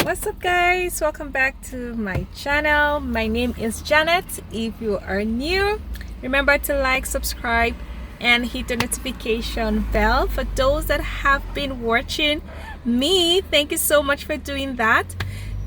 What's up guys, welcome back to my channel. My name is Janet. If you are new, remember to like, subscribe and hit the notification bell. For those that have been watching me, thank you so much for doing that.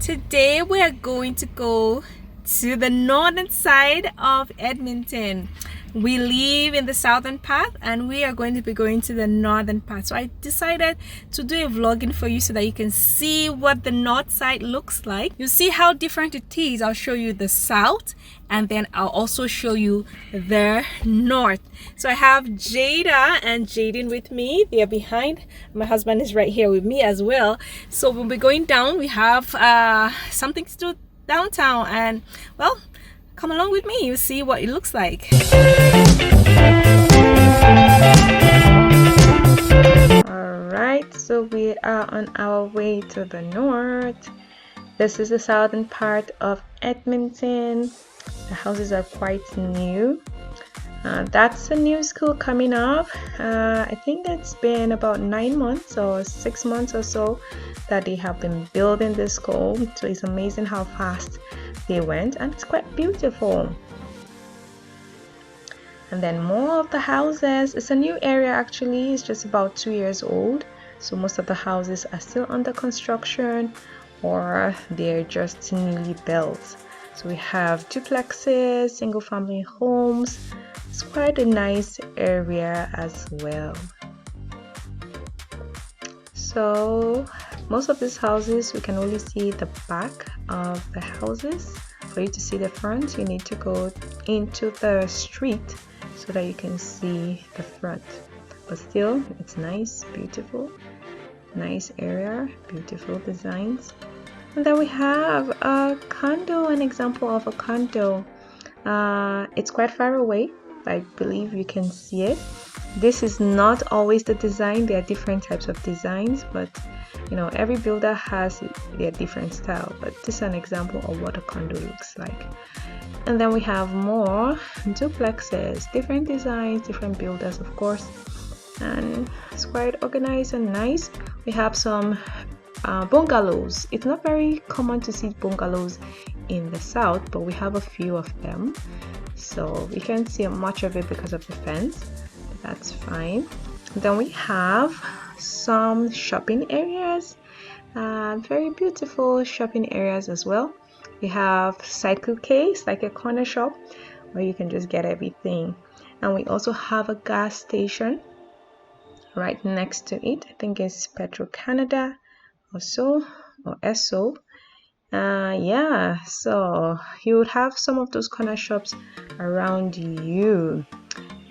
Today we are going to go to the northern side of Edmonton. We live in the southern part and we are going to be going to the northern part. So I decided to do a vlogging for you so that you can see what the north side looks like. You see how different it is. I'll show you the south and then I'll also show you the north. So I have Jada and Jaden with me. They are behind. My husband is right here with me as well. So we'll be going down. We have something to do downtown, and well, come along with me, you see what it looks like. Alright, so we are on our way to the north. This is the southern part of Edmonton. The houses are quite new. That's a new school coming up. I think it's been about 9 months or 6 months or so that they have been building this school. So it's amazing how fast they went, and it's quite beautiful. And then more of the houses. It's a new area actually. It's just about 2 years old. So most of the houses are still under construction or they're just newly built. So we have duplexes, single family homes. It's quite a nice area as well. So most of these houses, we can only see the back of the houses. For you to see the front, you need to go into the street so that you can see the front. But still, it's nice, beautiful, nice area, beautiful designs. And then we have a condo, an example of a condo. It's quite far away. I believe you can see it. This is not always the design. There are different types of designs, but you know, every builder has their different style. But this is an example of what a condo looks like. And then we have more duplexes, different designs, different builders, of course, and it's quite organized and nice. We have some bungalows. It's not very common to see bungalows in the south, but we have a few of them. So we can't see much of it because of the fence, but that's fine. Then we have some shopping areas, very beautiful shopping areas as well. We have cycle case, like a corner shop where you can just get everything. And we also have a gas station right next to it. I think it's Petro Canada or so, or Esso. Yeah, so you would have some of those corner shops around you.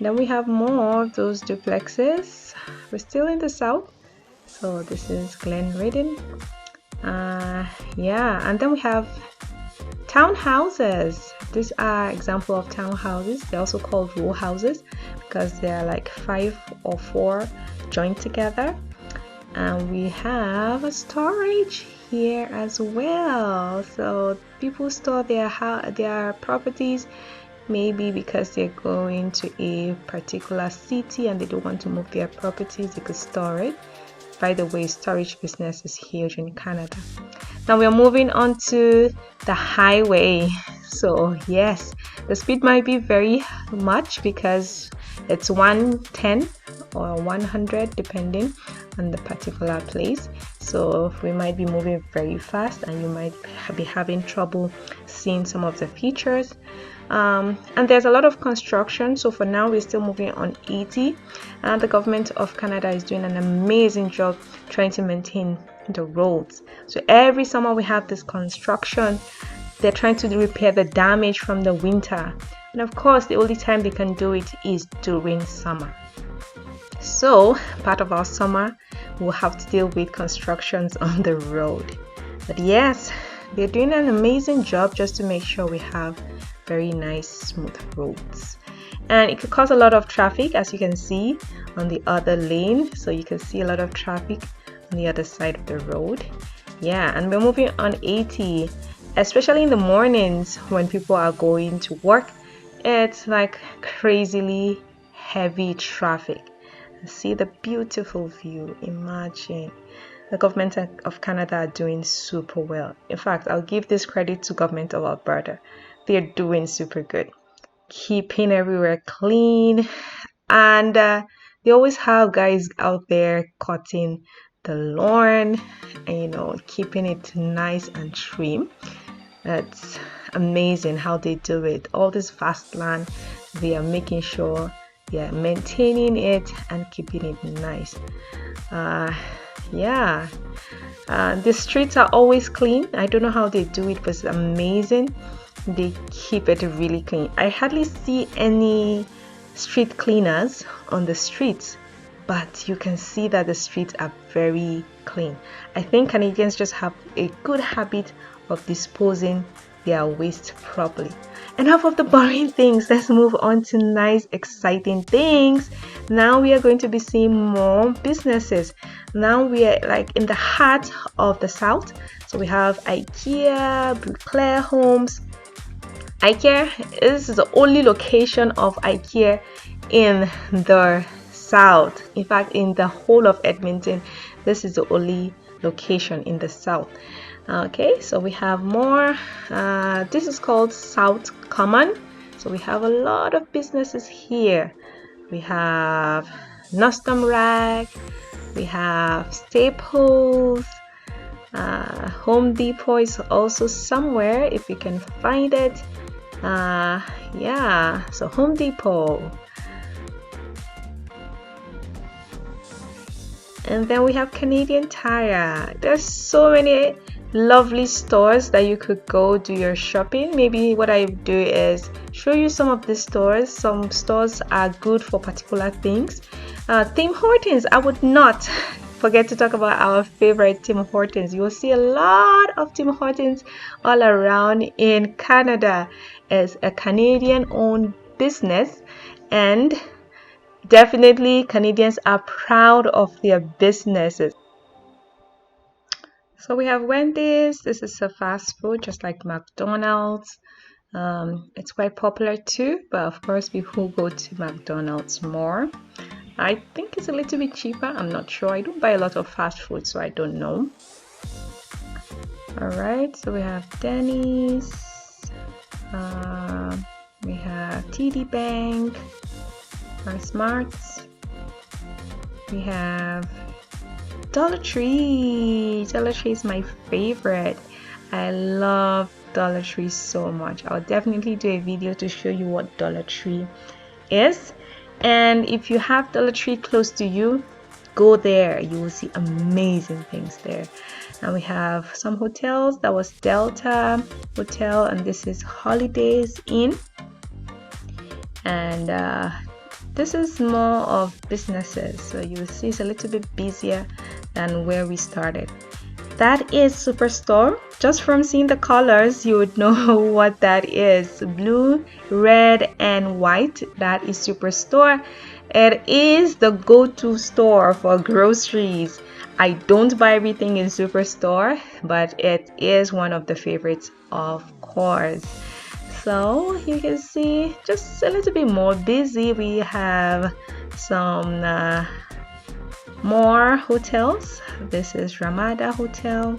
Then we have more of those duplexes. We're still in the south, so this is Glenridden. Yeah, and then we have townhouses. These are example of townhouses. They're also called row houses because they're like 5 or 4 joined together. And we have a storage here as well. So people store their properties, maybe because they're going to a particular city and they don't want to move their properties, they could store it. By the way, storage business is huge in Canada. Now we're moving on to the highway. So yes, the speed might be very much because it's 110 or 100 depending on the particular place. So we might be moving very fast and you might be having trouble seeing some of the features. And there's a lot of construction, so for now we're still moving on 80, and the government of Canada is doing an amazing job trying to maintain the roads. So every summer we have this construction. They're trying to repair the damage from the winter, and of course the only time they can do it is during summer. So part of our summer we'll have to deal with constructions on the road. But yes, they're doing an amazing job just to make sure we have very nice smooth roads. And it could cause a lot of traffic, as you can see on the other lane. So you can see a lot of traffic on the other side of the road. Yeah, and we're moving on 80, especially in the mornings when people are going to work. It's like crazily heavy traffic. See the beautiful view. Imagine The government of Canada are doing super well. In fact, I'll give this credit to government of Alberta. They're doing super good, keeping everywhere clean, and they always have guys out there cutting the lawn and keeping it nice and trim. It's amazing how they do it. All this vast land, they are making sure they are maintaining it and keeping it nice. Yeah, the streets are always clean. I don't know how they do it, but it's amazing. They keep it really clean. I hardly see any street cleaners on the streets, but you can see that the streets are very clean. I think Canadians just have a good habit of disposing their waste properly. Enough of the boring things. Let's move on to nice, exciting things. Now we are going to be seeing more businesses. Now we are like in the heart of the south. So we have IKEA, Claire Homes. IKEA, this is the only location of IKEA in the south. In fact, in the whole of Edmonton, this is the only location in the south. Okay, so we have more. This is called South Common. So we have a lot of businesses here. We have Nostrum Rag, we have Staples, Home Depot is also somewhere if you can find it. Yeah, so Home Depot. And then we have Canadian Tire. There's so many lovely stores that you could go do your shopping. Maybe what I do is show you some of the stores. Some stores are good for particular things. Tim Hortons, I would not forget to talk about our favorite Tim Hortons. You will see a lot of Tim Hortons all around in Canada. It's a Canadian owned business, and definitely Canadians are proud of their businesses. So we have Wendy's. This is a fast food just like McDonald's. It's quite popular too, but of course people go to McDonald's more. I think it's a little bit cheaper. I'm not sure. I don't buy a lot of fast food, so I don't know. Alright, so we have Denny's. We have TD Bank. Our Smarts. We have Dollar Tree. Dollar Tree is my favorite. I love Dollar Tree so much. I'll definitely do a video to show you what Dollar Tree is. And if you have Dollar Tree close to you, go there. You will see amazing things there. And we have some hotels. That was Delta Hotel, and this is Holidays Inn. And this is more of businesses, so you will see it's a little bit busier than where we started. That is Superstore. Just from seeing the colors, you would know what that is. Blue, red, and white. That is Superstore. It is the go-to store for groceries. I don't buy everything in Superstore, but it is one of the favorites, of course. So you can see just a little bit more busy. We have some more hotels. This is Ramada Hotel.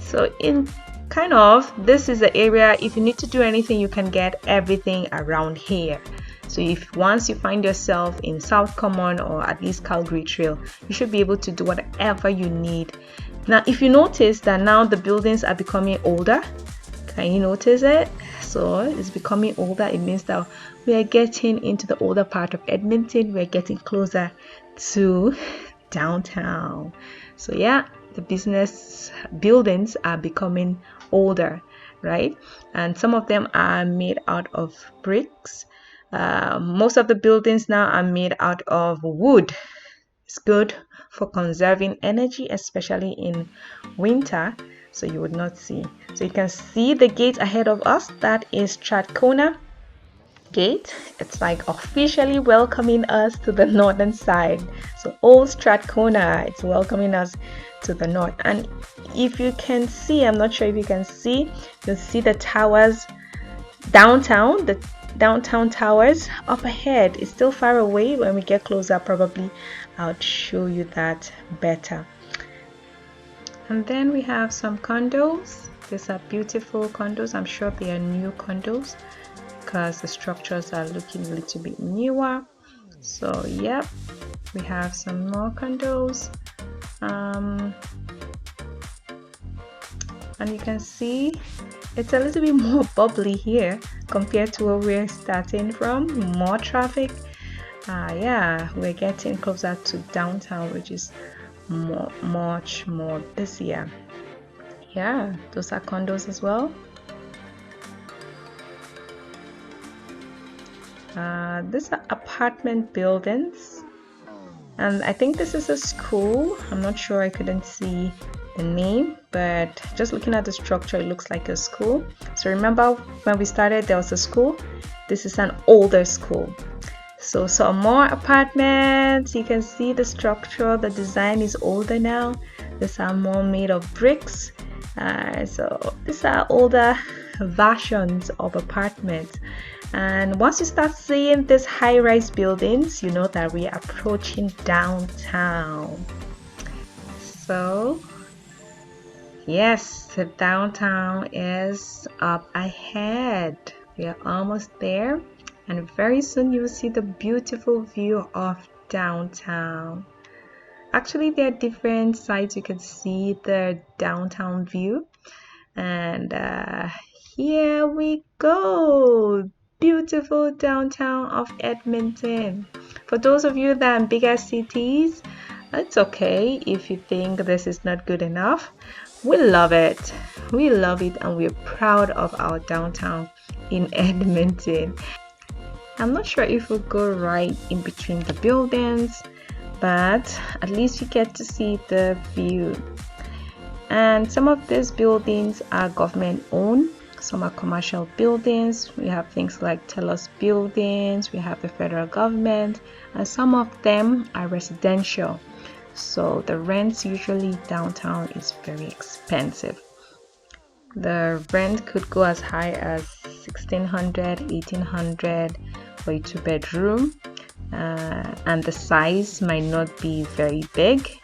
So in kind of, this is the area, if you need to do anything, you can get everything around here. So if once you find yourself in South Common or at least Calgary Trail, you should be able to do whatever you need. Now, if you notice that now the buildings are becoming older, can you notice it? So it's becoming older. It means that we are getting into the older part of Edmonton. We're getting closer to downtown. So yeah, the business buildings are becoming older, right? And some of them are made out of bricks. Most of the buildings now are made out of wood. It's good for conserving energy, especially in winter, so you would not see. So you can see the gate ahead of us. That is Strathcona Gate. It's like officially welcoming us to the northern side. So old Strathcona, it's welcoming us to the north. And if you can see, I'm not sure if you can see, you'll see the towers downtown. downtown towers up ahead. It's still far away. When we get closer, probably I'll show you that better. And then we have some condos. These are beautiful condos. I'm sure they are new condos because the structures are looking a little bit newer. So yep, we have some more condos. And you can see it's a little bit more bubbly here compared to where we're starting from. More traffic. Yeah, we're getting closer to downtown, which is much more busier. Yeah, those are condos as well. These are apartment buildings, and I think this is a school. I'm not sure, I couldn't see the name, but just looking at the structure, it looks like a school. So remember when we started, there was a school. This is an older school. So some more apartments. You can see the structure, the design is older now. These are more made of bricks. So these are older versions of apartments. And once you start seeing these high-rise buildings, you know that we are approaching downtown. So yes, the downtown is up ahead. We are almost there, and very soon you will see the beautiful view of downtown. Actually, there are different sides you can see the downtown view, and here we go. Beautiful downtown of Edmonton. For those of you that are in bigger cities, it's okay if you think this is not good enough. We love it. We love it, and we're proud of our downtown in Edmonton. I'm not sure if we'll go right in between the buildings, but at least you get to see the view. And some of these buildings are government owned, some are commercial buildings. We have things like TELUS buildings, we have the federal government, and some of them are residential. So the rents usually downtown is very expensive. The rent could go as high as $1,600, $1,800 for a 2-bedroom, and the size might not be very big.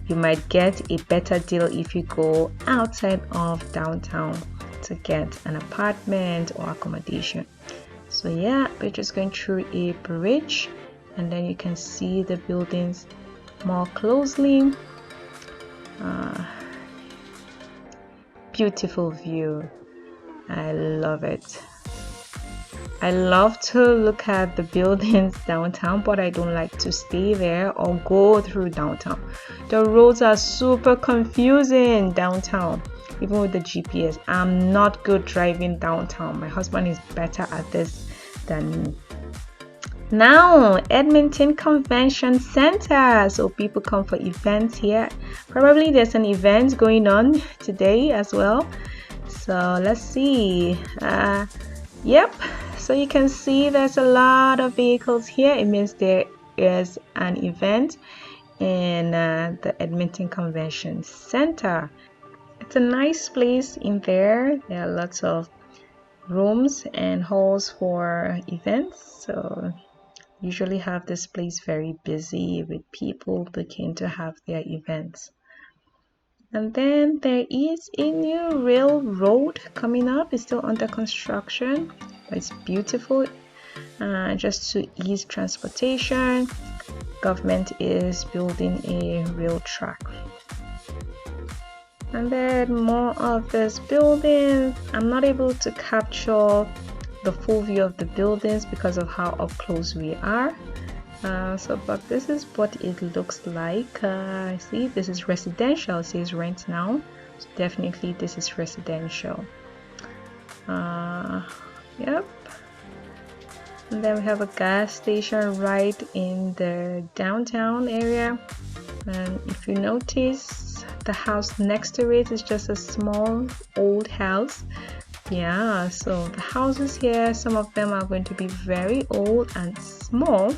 You might get a better deal if you go outside of downtown to get an apartment or accommodation. So yeah, we're just going through a bridge, and then you can see the buildings more closely. Beautiful view. I love it. I love to look at the buildings downtown, but I don't like to stay there or go through downtown. The roads are super confusing downtown, even with the GPS. I'm not good driving downtown. My husband is better at this than me. Now, Edmonton Convention Center. So people come for events here. Probably there's an event going on today as well. So let's see. Yep. So you can see there's a lot of vehicles here. It means there is an event in the Edmonton Convention Center. It's a nice place in there. There are lots of rooms and halls for events. So usually have this place very busy with people looking to have their events. And then there is a new railroad coming up. It's still under construction, but it's beautiful. Just to ease transportation, government is building a rail track. And then more of this building. I'm not able to capture the full view of the buildings because of how up close we are. But this is what it looks like. See, this is residential. It says rent now. So definitely this is residential. Yep. And then we have a gas station right in the downtown area. And if you notice, the house next to it is just a small old house. Yeah, so the houses here, some of them are going to be very old and small,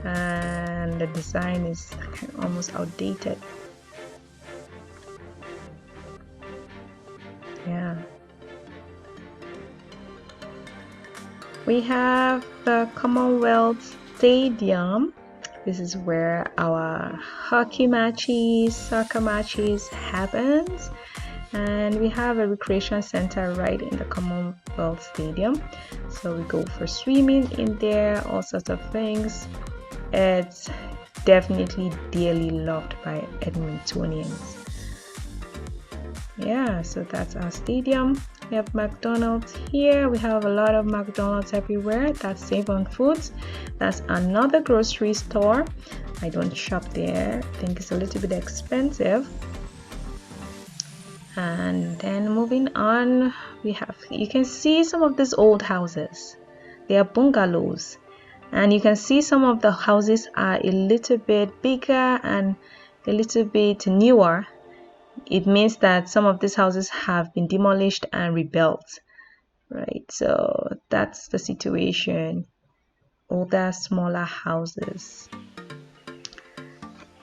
and the design is almost outdated. Yeah. We have the Commonwealth Stadium. This is where our hockey matches, soccer matches happens. And we have a recreation center right in the Commonwealth Stadium. So we go for swimming in there, all sorts of things. It's definitely dearly loved by Edmontonians. Yeah, so that's our stadium. We have McDonald's here. We have a lot of McDonald's everywhere. That's Save on Foods. That's another grocery store. I don't shop there. I think it's a little bit expensive. And then moving on, you can see some of these old houses. They are bungalows. And you can see some of the houses are a little bit bigger and a little bit newer. It means that some of these houses have been demolished and rebuilt, right? So that's the situation. Older, smaller houses.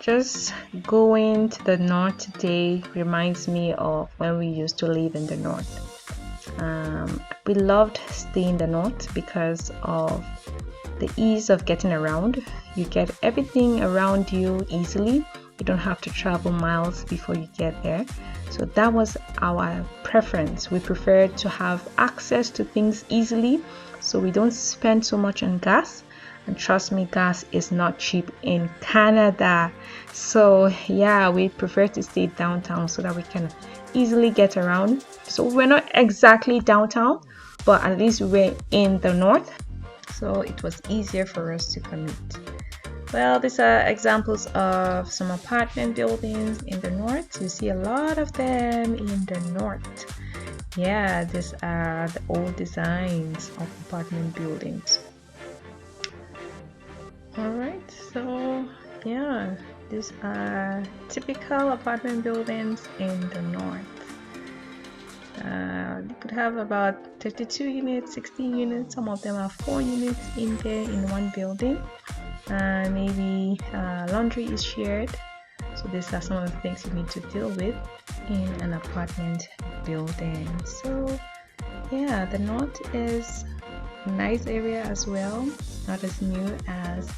Just going to the north today reminds me of when we used to live in the north. We loved staying in the north because of the ease of getting around. You get everything around you easily. You don't have to travel miles before you get there. So that was our preference. We preferred to have access to things easily so we don't spend so much on gas. And trust me, gas is not cheap in Canada. So yeah, we prefer to stay downtown so that we can easily get around. So we're not exactly downtown, but at least we're in the north. So it was easier for us to commute. Well, these are examples of some apartment buildings in the north. You see a lot of them in the north. Yeah, these are the old designs of apartment buildings. Alright, so yeah, these are typical apartment buildings in the north. You could have about 32 units, 16 units. Some of them are 4 units in there in one building. Maybe laundry is shared. So these are some of the things you need to deal with in an apartment building. So yeah, the north is a nice area as well, not as new as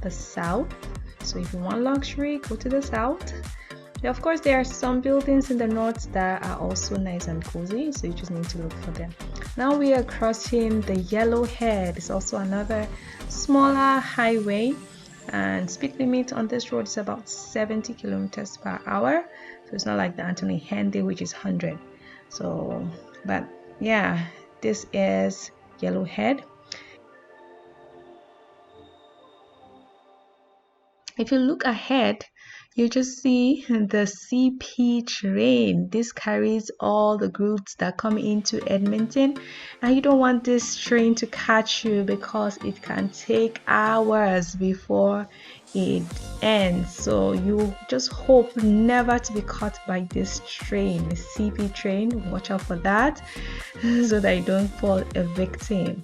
the south. So if you want luxury, go to the south. Of course, there are some buildings in the north that are also nice and cozy, so you just need to look for them. Now we are crossing the Yellowhead. It's also another smaller highway, and speed limit on this road is about 70 kilometers per hour. So it's not like the Anthony Henday, which is 100. So, but yeah, this is Yellowhead. If you look ahead, you just see the CP train. This carries all the goods that come into Edmonton, and you don't want this train to catch you because it can take hours before it ends. So you just hope never to be caught by this train, the CP train. Watch out for that so that you don't fall a victim.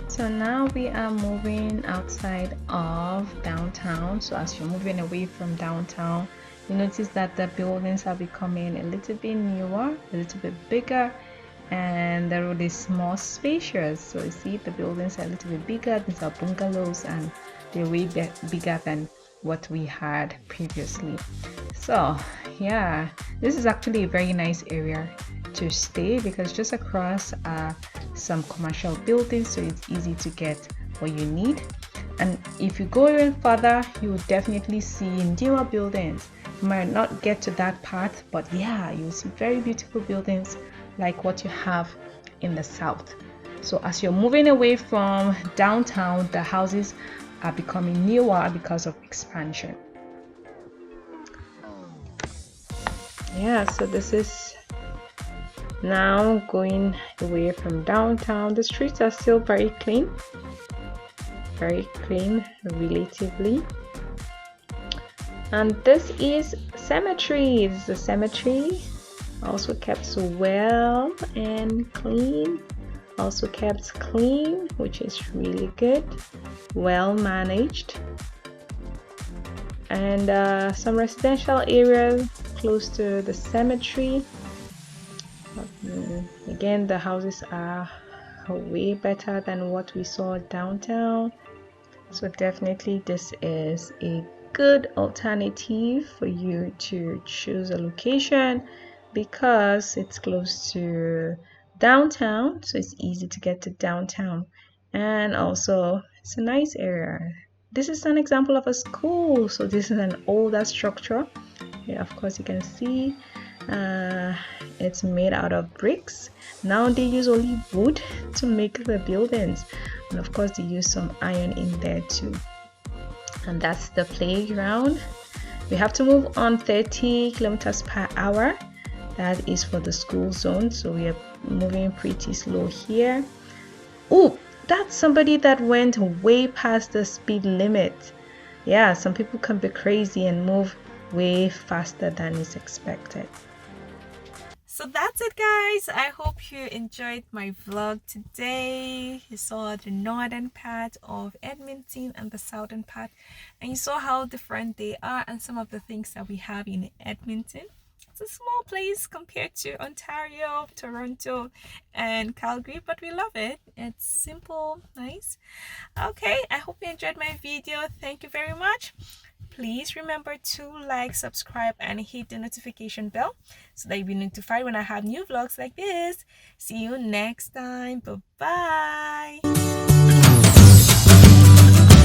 So now we are moving outside of downtown. So as you're moving away from downtown, you notice that the buildings are becoming a little bit newer, a little bit bigger, and the road is more spacious. So you see the buildings are a little bit bigger. These are bungalows and they're way bigger than what we had previously. So yeah, this is actually a very nice area to stay because just across some commercial buildings, so it's easy to get what you need. And if you go even further, you will definitely see newer buildings. You might not get to that part, but yeah, you'll see very beautiful buildings like what you have in the south. So as you're moving away from downtown, the houses are becoming newer because of expansion. Yeah, so this is now going away from downtown. The streets are still very clean relatively. And this is cemetery. This is a cemetery, also kept so well and clean, also kept clean, which is really good, well managed. And some residential areas close to the cemetery. Again, the houses are way better than what we saw downtown. So definitely this is a good alternative for you to choose a location because it's close to downtown, so it's easy to get to downtown, and also it's a nice area. This is an example of a school, so this is an older structure. Yeah, of course you can see uh, it's made out of bricks. Now they use only wood to make the buildings, and of course they use some iron in there too. And that's the playground. We have to move on 30 kilometers per hour. That is for the school zone, so we are moving pretty slow here. Oh, that's somebody that went way past the speed limit. Yeah, some people can be crazy and move way faster than is expected. So that's it, guys. I hope you enjoyed my vlog today. You saw the northern part of Edmonton and the southern part, and you saw how different they are and some of the things that we have in Edmonton. It's a small place compared to Ontario, Toronto, and Calgary, but we love it. It's simple, nice. Okay, I hope you enjoyed my video. Thank you very much. Please remember to like, subscribe, and hit the notification bell so that you'll be notified when I have new vlogs like this. See you next time. Bye bye.